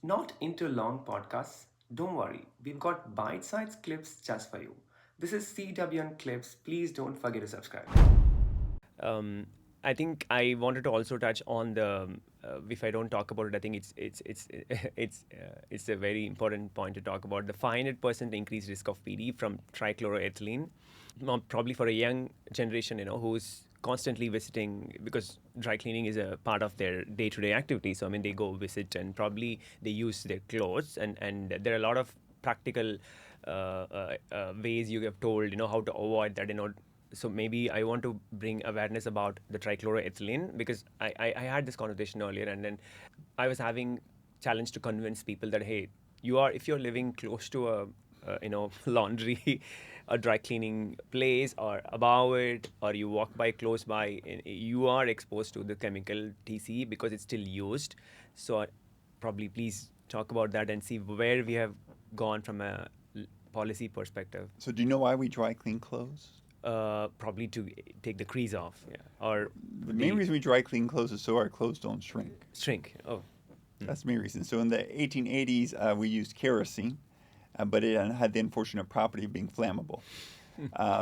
Not into long podcasts? Don't worry, we've got bite sized clips just for you. This is CWN Clips. Please don't forget to subscribe. Um, I think I wanted to also touch on the. If I don't talk about it, I think it's a very important point to talk about the 500% increased risk of PD from trichloroethylene. Probably for a young generation, who's constantly visiting because dry cleaning is a part of their day-to-day activity. So I mean, they go visit and probably they use their clothes, and there are a lot of practical ways you have told how to avoid that. So maybe I want to bring awareness about the trichloroethylene because I had this conversation earlier, and then I was having challenge to convince people that hey, if you're living close to a laundry, a dry cleaning place or above it, or you walk by close by, you are exposed to the chemical TCE because it's still used. So probably please talk about that and see where we have gone from a policy perspective. So do you know why we dry clean clothes? Probably to take the crease off, yeah, or The main reason we dry clean clothes is so our clothes don't shrink. shrink. Oh, That's the main reason. So in the 1880s, we used kerosene, but it had the unfortunate property of being flammable.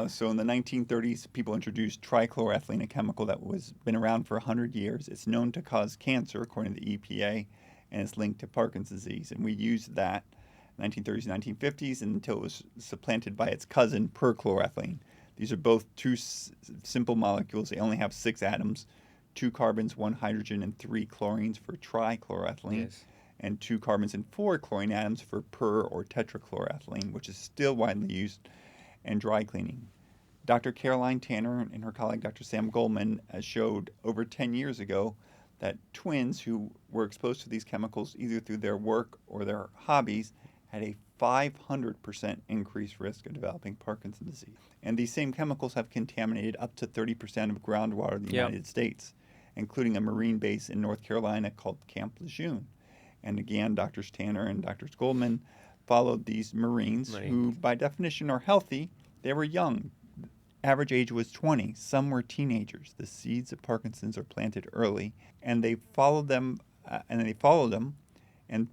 So in the 1930s, people introduced trichloroethylene, a chemical that was been around for 100 years. It's known to cause cancer, according to the EPA, and it's linked to Parkinson's disease. And we used that 1930s, 1950s, until it was supplanted by its cousin, perchloroethylene. These are both two simple molecules. They only have 6 atoms, 2 carbons, 1 hydrogen, and 3 chlorines for trichloroethylene, yes. and 2 carbons and 4 chlorine atoms for per or tetrachloroethylene, which is still widely used in dry cleaning. Dr. Caroline Tanner and her colleague Dr. Sam Goldman showed over 10 years ago that twins who were exposed to these chemicals either through their work or their hobbies had a 500% increased risk of developing Parkinson's disease. And these same chemicals have contaminated up to 30% of groundwater in the Yep. United States, including a marine base in North Carolina called Camp Lejeune. And again, Drs. Tanner and Drs. Goldman followed these Marines who, by definition, are healthy. They were young. Average age was 20. Some were teenagers. The seeds of Parkinson's are planted early, and they followed them, and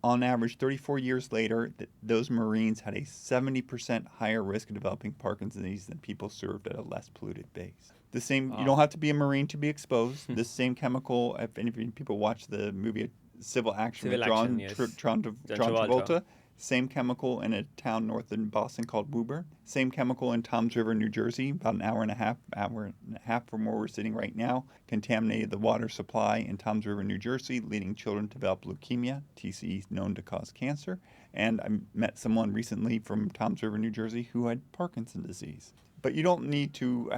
on average, 34 years later, those Marines had a 70% higher risk of developing Parkinson's disease than people served at a less polluted base. The same, you don't have to be a Marine to be exposed. This same chemical, if any people watch the movie Civil Action with John Travolta, same chemical in a town north of Boston called Woburn. Same chemical in Toms River, New Jersey, about an hour and a half from where we're sitting right now, contaminated the water supply in Toms River, New Jersey, leading children to develop leukemia, TCE known to cause cancer. And I met someone recently from Toms River, New Jersey, who had Parkinson's disease. But you don't need to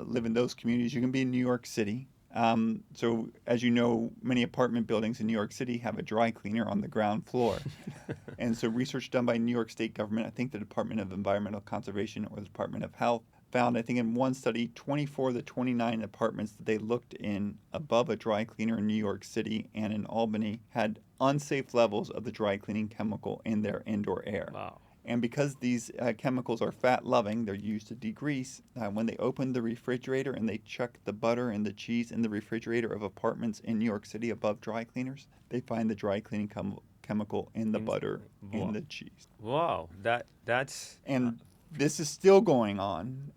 live in those communities. You can be in New York City. So, as you know, many apartment buildings in New York City have a dry cleaner on the ground floor. And so research done by New York State government, I think the Department of Environmental Conservation or the Department of Health, found, I think in one study, 24 of the 29 apartments that they looked in above a dry cleaner in New York City and in Albany had unsafe levels of the dry cleaning chemical in their indoor air. Wow. And because these chemicals are fat-loving, they're used to degrease. When they open the refrigerator and they chuck the butter and the cheese in the refrigerator of apartments in New York City above dry cleaners, they find the dry cleaning chemical in the butter and the cheese. Wow, that's And this is still going on.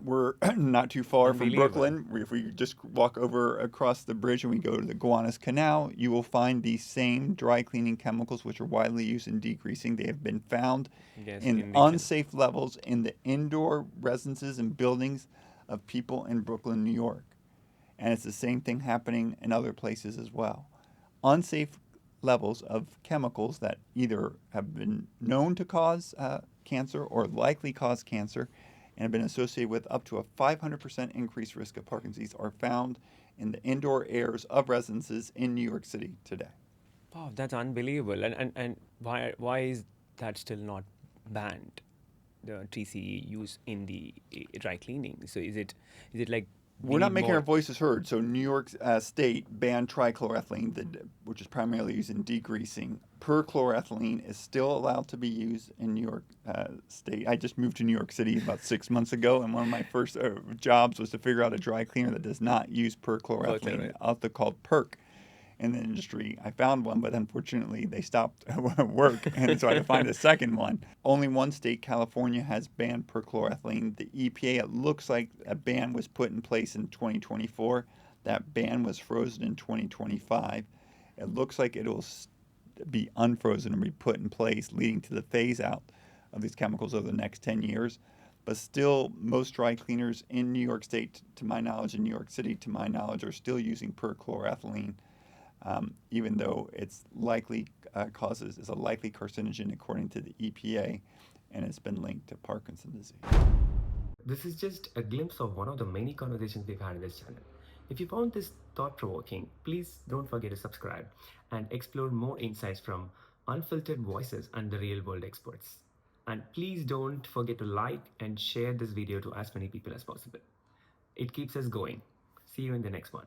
We're not too far from Brooklyn. If we just walk over across the bridge and we go to the Gowanus Canal, you will find these same dry cleaning chemicals, which are widely used in degreasing. They have been found in unsafe levels in the indoor residences and buildings of people in Brooklyn, New York. And it's the same thing happening in other places as well. Unsafe levels of chemicals that either have been known to cause cancer or likely cause cancer and have been associated with up to a 500% increased risk of Parkinson's disease are found in the indoor airs of residences in New York City today. Wow, that's unbelievable. And why is that still not banned? The TCE use in the dry cleaning. So is it like we're not making our voices heard? So New York State banned trichloroethylene, which is primarily used in degreasing. Perchloroethylene is still allowed to be used in New York State. I just moved to New York City about 6 months ago, and one of my first jobs was to figure out a dry cleaner that does not use perchloroethylene, also called Perc. in the industry. I found one, but unfortunately they stopped work, and so I had to find a second one. Only one state, California, has banned perchloroethylene. The EPA, it looks like a ban was put in place in 2024. That ban was frozen in 2025. It looks like it'll be unfrozen and be put in place, leading to the phase out of these chemicals over the next 10 years. But still, most dry cleaners in New York State, to my knowledge, in New York City, to my knowledge, are still using perchloroethylene, even though it's likely is a likely carcinogen according to the EPA, and it's been linked to Parkinson's disease. This is just a glimpse of one of the many conversations we've had in this channel. If you found this thought-provoking, please don't forget to subscribe and explore more insights from unfiltered voices and the real-world experts. And please don't forget to like and share this video to as many people as possible. It keeps us going. See you in the next one.